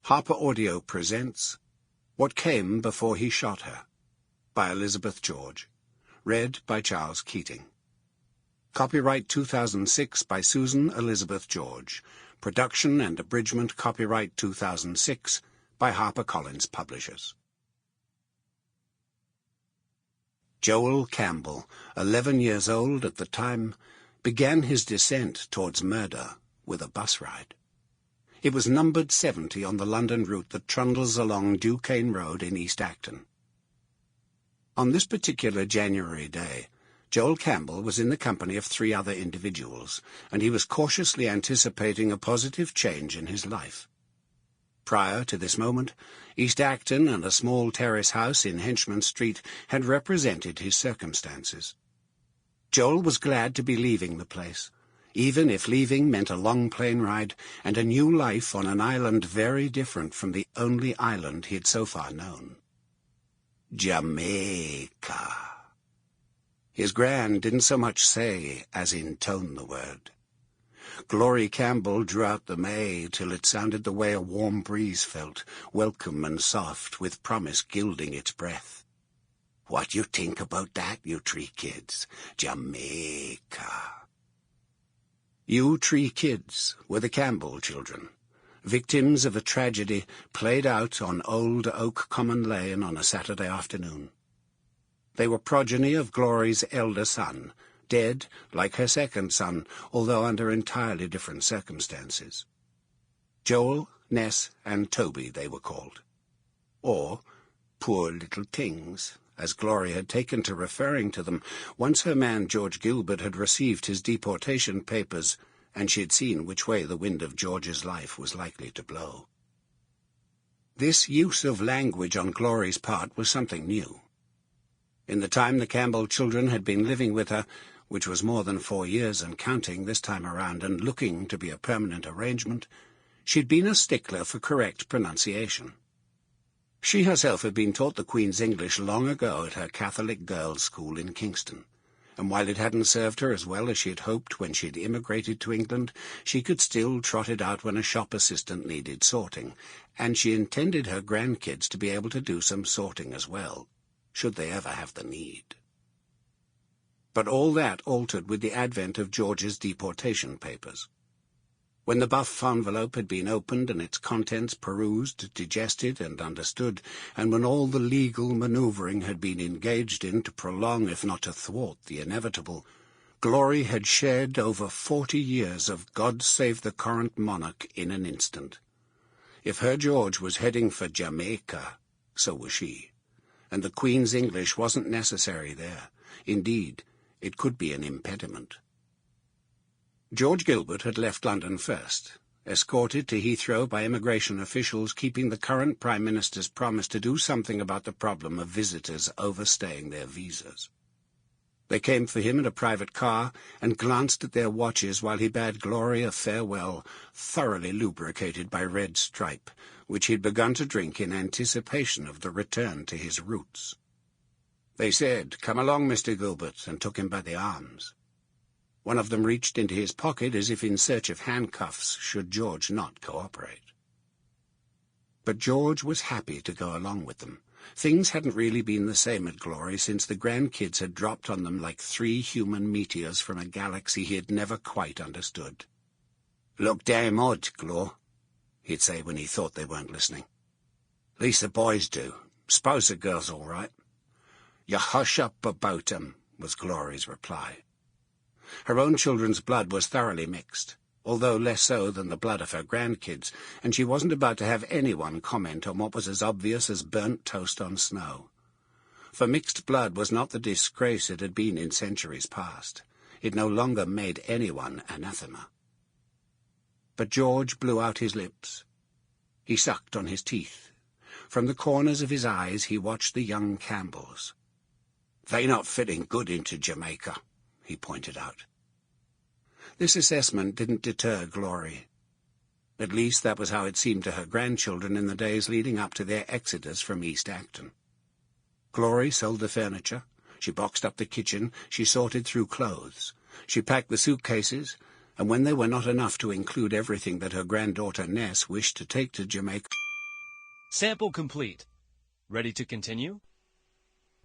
Harper Audio presents What Came Before He Shot Her by Elizabeth George. Read by Charles Keating. Copyright 2006 by Susan Elizabeth George. Production and abridgment copyright 2006 by HarperCollins Publishers. Joel Campbell, 11 years old at the time, began his descent towards murder with a bus ride. It was numbered 70 on the London route that trundles along Duquesne Road in East Acton. On this particular January day, Joel Campbell was in the company of 3 other individuals, and he was cautiously anticipating a positive change in his life. Prior to this moment, East Acton and a small terrace house in Henchman Street had represented his circumstances. Joel was glad to be leaving the place, even if leaving meant a long plane ride and a new life on an island very different from the only island he had so far known. Jamaica. His gran didn't so much say as intone the word. Glory Campbell drew out the May till it sounded the way a warm breeze felt, welcome and soft, with promise gilding its breath. What you think about that, you 3 kids? Jamaica. You 3 kids were the Campbell children, victims of a tragedy played out on Old Oak Common Lane on a Saturday afternoon. They were progeny of Glory's elder son, dead like her second son, although under entirely different circumstances. Joel, Ness, and Toby they were called. Or, poor little things, as Glory had taken to referring to them once her man George Gilbert had received his deportation papers and she had seen which way the wind of George's life was likely to blow. This use of language on Glory's part was something new. In the time the Campbell children had been living with her, which was more than 4 years and counting this time around and looking to be a permanent arrangement, she'd been a stickler for correct pronunciation. She herself had been taught the Queen's English long ago at her Catholic girls' school in Kingston, and while it hadn't served her as well as she had hoped when she'd immigrated to England, she could still trot it out when a shop assistant needed sorting, and she intended her grandkids to be able to do some sorting as well, should they ever have the need. But all that altered with the advent of George's deportation papers. When the buff envelope had been opened and its contents perused, digested, and understood, and when all the legal manoeuvring had been engaged in to prolong, if not to thwart, the inevitable, Glory had shed over 40 years of God Save the Current Monarch in an instant. If her George was heading for Jamaica, so was she, and the Queen's English wasn't necessary there. Indeed, it could be an impediment. George Gilbert had left London first, escorted to Heathrow by immigration officials keeping the current Prime Minister's promise to do something about the problem of visitors overstaying their visas. They came for him in a private car and glanced at their watches while he bade Glory a farewell, thoroughly lubricated by red stripe, which he'd begun to drink in anticipation of the return to his roots. They said, "Come along, Mr. Gilbert," and took him by the arms. One of them reached into his pocket as if in search of handcuffs, should George not cooperate. But George was happy to go along with them. Things hadn't really been the same at Glory since the grandkids had dropped on them like 3 human meteors from a galaxy he had never quite understood. "Look damn odd, Glor," he'd say when he thought they weren't listening. "Least the boys do. S'pose the girls all right." "You hush up about 'em," was Glory's reply. Her own children's blood was thoroughly mixed, although less so than the blood of her grandkids, and she wasn't about to have anyone comment on what was as obvious as burnt toast on snow. For mixed blood was not the disgrace it had been in centuries past. It no longer made anyone anathema. But George blew out his lips. He sucked on his teeth. From the corners of his eyes he watched the young Campbells. "They not fitting good into Jamaica," he pointed out. This assessment didn't deter Glory. At least that was how it seemed to her grandchildren in the days leading up to their exodus from East Acton. Glory sold the furniture, she boxed up the kitchen, she sorted through clothes, she packed the suitcases, and when they were not enough to include everything that her granddaughter Ness wished to take to Jamaica, Sample complete. Ready to continue?